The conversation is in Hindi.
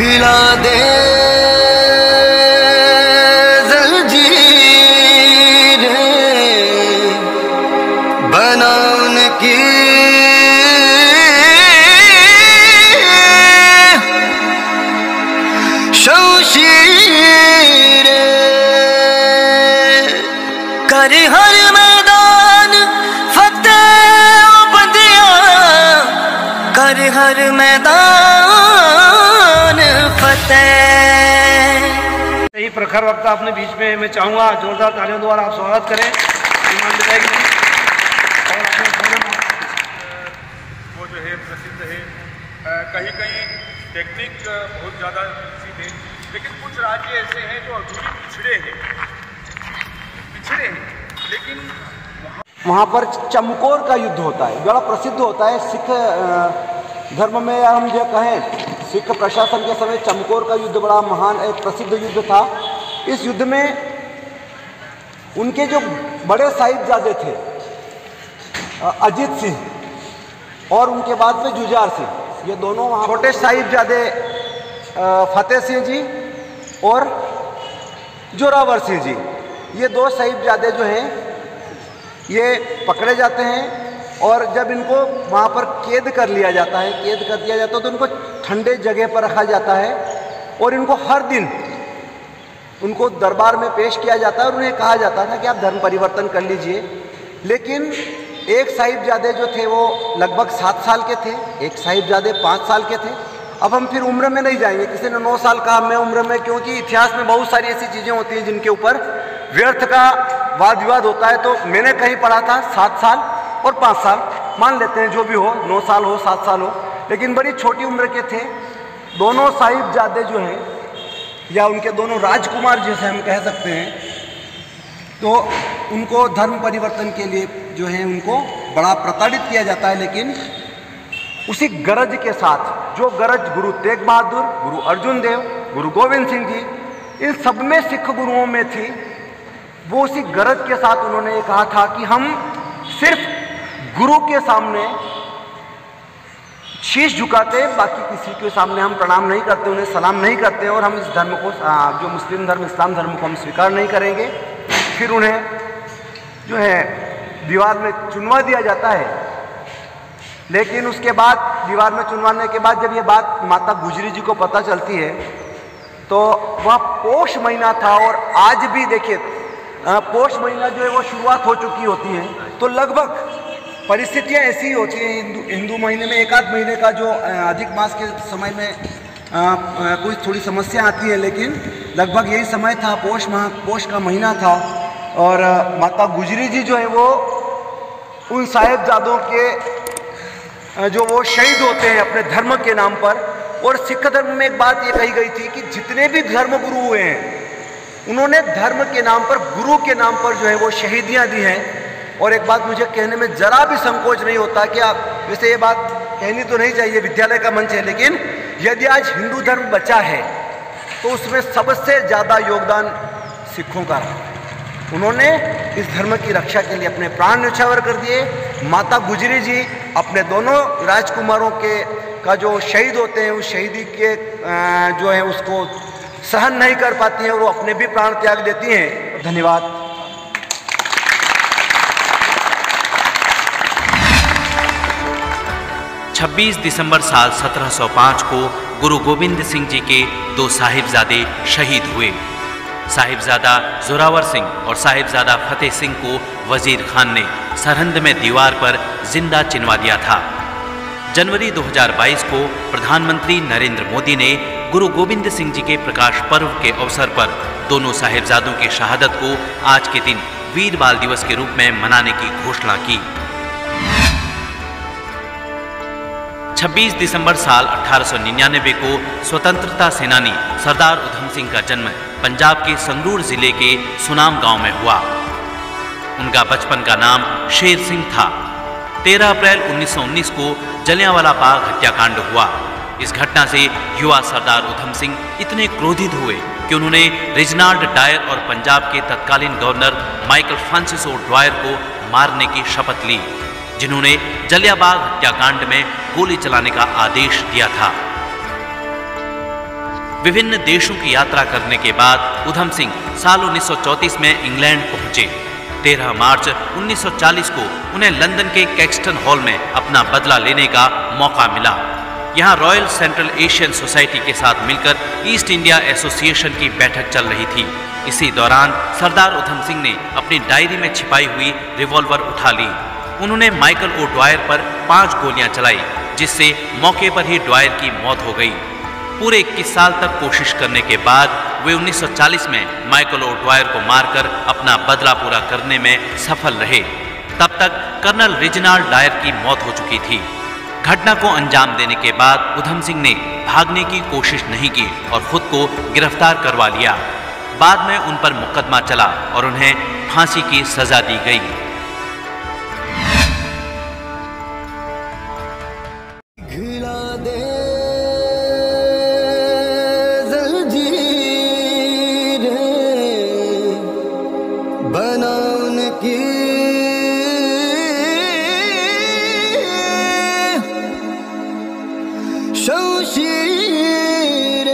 हिला दे जंजीर बनाने की शमशीर कर हर मैदान फतेह बंदिया कर हर मैदान फतेह। यही प्रखर वक्त अपने बीच में मैं चाहूँगा जोरदार तालियों द्वारा आप स्वागत करें। ईमान दिलाएगी वो जो है प्रसिद्ध है, कहीं कहीं टेक्निक बहुत ज़्यादा विकसित है, लेकिन कुछ राज्य ऐसे हैं जो अभी पिछड़े हैं लेकिन वहाँ पर चमकोर का युद्ध होता है, बड़ा प्रसिद्ध होता है। सिख धर्म में हम जो कहें, सिख प्रशासन के समय चमकोर का युद्ध बड़ा महान एक प्रसिद्ध युद्ध था। इस युद्ध में उनके जो बड़े साहिबजादे थे अजीत सिंह और उनके बाद में जुझार सिंह, ये दोनों छोटे साहिबजादे फतेह सिंह जी और जोरावर सिंह जी, ये दो साहिबजादे जो हैं ये पकड़े जाते हैं और जब इनको वहाँ पर कैद कर लिया जाता है, तो इनको ठंडे जगह पर रखा जाता है और इनको हर दिन उनको दरबार में पेश किया जाता है और उन्हें कहा जाता था कि आप धर्म परिवर्तन कर लीजिए। लेकिन एक साहिबजादे जो थे वो लगभग 7 साल के थे, एक साहिबजादे 5 साल के थे। अब हम फिर उम्र में नहीं जाएंगे, किसी ने 9 साल कहा, मैं उम्र में, क्योंकि इतिहास में बहुत सारी ऐसी चीज़ें होती हैं जिनके ऊपर व्यर्थ का वाद विवाद होता है। तो मैंने कहीं पढ़ा था 7 साल और 5 साल, मान लेते हैं जो भी हो, 9 साल हो 7 साल हो, लेकिन बड़ी छोटी उम्र के थे दोनों साहिबजादे जो हैं, या उनके दोनों राजकुमार जैसे हम कह सकते हैं। तो उनको धर्म परिवर्तन के लिए जो है उनको बड़ा प्रताड़ित किया जाता है, लेकिन उसी गरज के साथ, जो गरज गुरु तेग बहादुर, गुरु अर्जुन देव, गुरु गोविंद सिंह जी, इन सब में सिख गुरुओं में थी, वो उसी गरज के साथ उन्होंने ये कहा था कि हम सिर्फ गुरु के सामने शीश झुकाते, बाकी किसी के सामने हम प्रणाम नहीं करते, उन्हें सलाम नहीं करते और हम इस धर्म को, जो मुस्लिम धर्म, इस्लाम धर्म को हम स्वीकार नहीं करेंगे। फिर उन्हें जो है दीवार में चुनवा दिया जाता है। लेकिन उसके बाद दीवार में चुनवाने के बाद जब ये बात माता गुजरी जी को पता चलती है, तो वह पोष महीना था और आज भी देखिए पोष महीना जो है वो शुरुआत हो चुकी होती है, तो लगभग परिस्थितियां ऐसी ही होती हैं। हिंदू महीने में 1 आध महीने का जो अधिक मास के समय में कोई थोड़ी समस्या आती है, लेकिन लगभग यही समय था, पोष का महीना था। और माता गुजरी जी जो है वो उन साहिबजादों के जो वो शहीद होते हैं अपने धर्म के नाम पर। और सिख धर्म में एक बात ये कही गई थी कि जितने भी धर्म गुरु हुए हैं उन्होंने धर्म के नाम पर, गुरु के नाम पर जो है वो शहीदियाँ दी हैं। और एक बात मुझे कहने में ज़रा भी संकोच नहीं होता कि आप, वैसे ये बात कहनी तो नहीं चाहिए, विद्यालय का मंच है, लेकिन यदि आज हिंदू धर्म बचा है तो उसमें सबसे ज़्यादा योगदान सिखों का रहा। उन्होंने इस धर्म की रक्षा के लिए अपने प्राण न्यौछावर कर दिए। माता गुजरी जी अपने दोनों राजकुमारों का जो शहीद होते हैं, उस शहीदी के जो है उसको सहन नहीं कर पाती हैं और वो अपने भी प्राण त्याग देती हैं। धन्यवाद। छब्बीस दिसंबर साल 1705 को गुरु गोविंद सिंह जी के 2 साहिबजादे शहीद हुए। साहिबजादा जोरावर सिंह और साहिबजादा फतेह सिंह को वजीर खान ने सरहंद में दीवार पर जिंदा चिनवा दिया था। जनवरी 2022 को प्रधानमंत्री नरेंद्र मोदी ने गुरु गोविंद सिंह जी के प्रकाश पर्व के अवसर पर दोनों साहिबजादों की शहादत को आज के दिन वीर बाल दिवस के रूप में मनाने की घोषणा की। 26 दिसंबर साल 1899 को स्वतंत्रता सेनानी सरदार उधम सिंह का जन्म पंजाब के संगरूर जिले के सुनाम गांव में हुआ। उनका बचपन का नाम शेर सिंह था। 13 अप्रैल 1919 को जलियांवाला बाग हत्याकांड हुआ। इस घटना से युवा सरदार उधम सिंह इतने क्रोधित हुए कि उन्होंने रेजिनाल्ड डायर और पंजाब के तत्कालीन गवर्नर माइकल फ्रांसिस ड्वायर को मारने की शपथ ली, जिन्होंने जलियांवाला बाग हत्याकांड में गोली चलाने का आदेश दिया था। विभिन्न देशों की यात्रा करने के बाद उधम सिंह साल 1934 में इंग्लैंड पहुंचे। 13 मार्च 1940 को उन्हें लंदन के कैक्सटन हॉल में अपना बदला लेने का मौका मिला। यहाँ रॉयल सेंट्रल एशियन सोसाइटी के साथ मिलकर ईस्ट इंडिया एसोसिएशन की बैठक चल रही थी। इसी दौरान सरदार उधम सिंह ने अपनी डायरी में छिपाई हुई रिवॉल्वर उठा ली। उन्होंने माइकल ओ ड्वायर पर 5 गोलियां चलाई, जिससे मौके पर ही ड्वायर की मौत हो गई। पूरे 21 साल तक कोशिश करने के बाद वे 1940 में माइकल ओ ड्वायर को मारकर अपना बदला पूरा करने में सफल रहे। तब तक कर्नल रिजनाल्ड डायर की मौत हो चुकी थी। घटना को अंजाम देने के बाद उधम सिंह ने भागने की कोशिश नहीं की और खुद को गिरफ्तार करवा लिया। बाद में उन पर मुकदमा चला और उन्हें फांसी की सजा दी गई। शमशीर